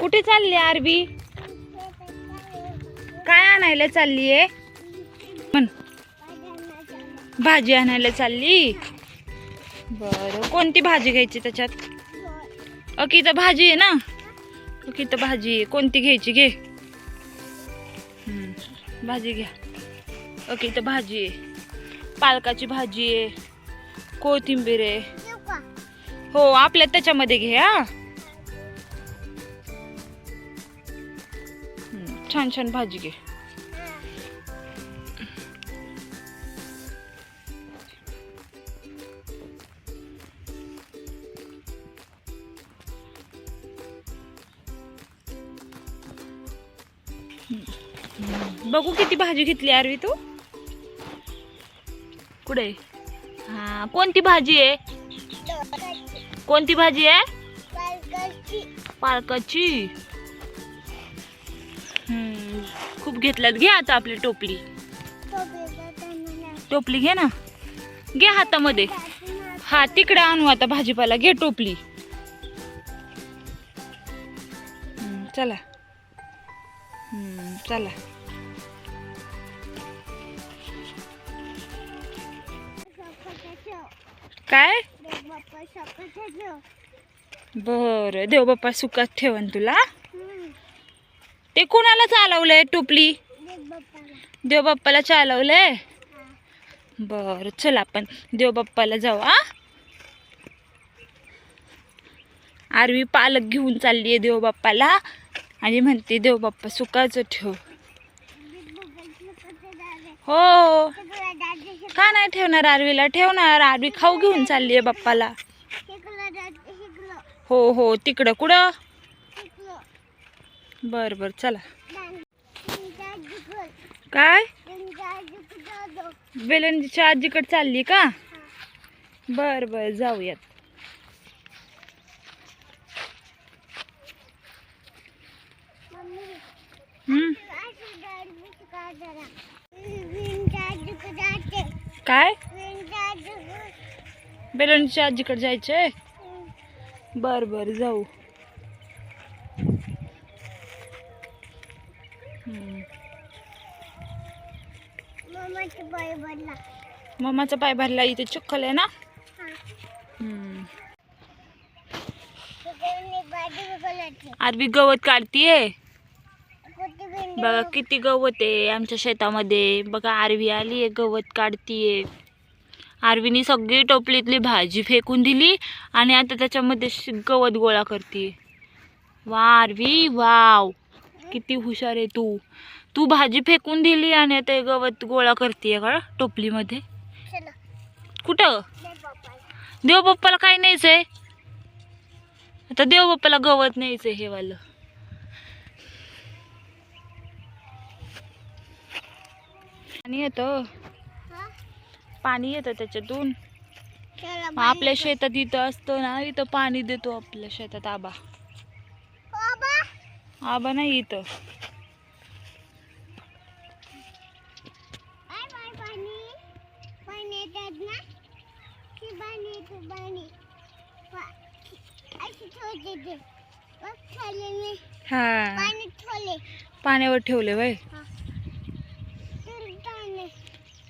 कुठे चालली आरबी? काय आणायला चालली आहे? म्हण. भाजी आणायला चालली. बरं, कोणती भाजी घ्यायची त्याच्यात? ओके, तर भाजी आहे ना. ओके, तर भाजी आहे. कोणती घ्यायची? घे. भाजी घ्या. ओके, तर भाजी आहे. पालकाची भाजी आहे, कोथिंबीर आहे. हो, आपल्या त्याच्यामध्ये घे. हा, छान छान भाजी घे. बघू किती भाजी घेतली आरवी तू? कुठे? हा, कोणती भाजी आहे? कोणती भाजी आहे? पालकाची. खूप घेतल्यात. घे आता आपली टोपली. टोपली घे ना. घे हातामध्ये. हा, तिकडे आणू आता भाजीपाला. घे टोपली. चला. चला. काय? बर, देव बाप्पा सुखात ठेवन तुला. ते कोणाला चालवलंय टोपली? देव बाप्पाला चालवलंय. बर, चल आपण देव बाप्पाला जाऊ. आरवी पालक घेऊन चालली आहे देव बाप्पाला आणि म्हणते देव बाप्पा सुखाचं ठेव. हो, का नाही ठेवणार? आरवीला ठेवणार. आरवी खाऊ घेऊन चालली आहे बाप्पाला. हो हो, तिकडं. कुठं? बर बर, चला. काय? बेलनजीच्या आजीकडे चालली का? बर बर, जाऊयात. काय? बेलनजीच्या आजीकडे जायचंय? बर बर, जाऊ. मम्माचा पाय भरला. इथे चिखल आहे ना. आरवी गवत काढतीये. बघा किती गवत आहे आमच्या शेतामध्ये. बघा, आरवी आली आहे, गवत काढतीये. आरवीने सगळी टोपलीतली भाजी फेकून दिली आणि आता त्याच्यामध्ये गवत गोळा करते. वा आरवी, वाव, किती हुशार आहे तू. तू भाजी फेकून दिली आणि आता गवत गोळा करते का टोपलीमध्ये? कुठं? देव बाप्पाला काय न्यायचंय आता? देव बाप्पाला गवत न्यायचंय. हे वालं पाणी येतं. पाणी येतं त्याच्यातून. आपल्या शेतात इथं असतं ना, इथं पाणी देतो आपल्या शेतात. आबा आबा नाही इथं. हा, पाण्यावर ठेवले बाई.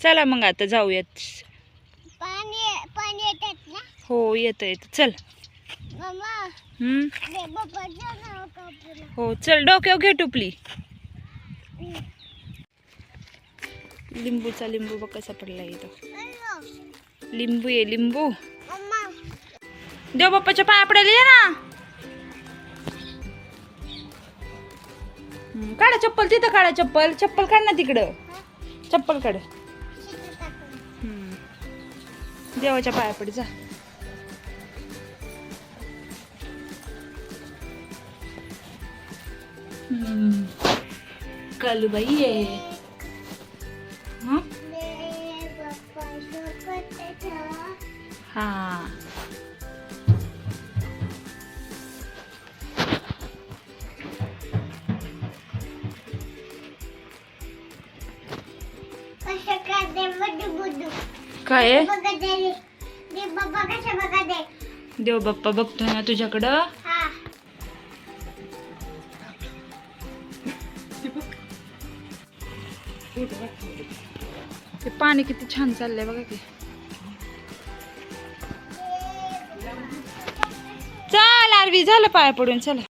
चला मग आता जाऊयात. हो, येत येत. चल. हो, चल. डोक्यावर घे टोपली. लिंबूचा लिंबू बघ कसा पडला इथं. लिंबू आहे, लिंबू. देव बाप्पाच्या पाया पडायला ये ना. काढा चप्पल. तिथं काढा चप्पल. चप्पल काढ ना तिकडं. चप्पल काढ. देवाच्या पाया पड जा. कालूबाई आहे. हा, काय? देव बाप्पा बघतो ना तुझ्याकडं. ते पाणी किती छान चाललंय बघा की. चल आरवी झालं पाया पडून चला.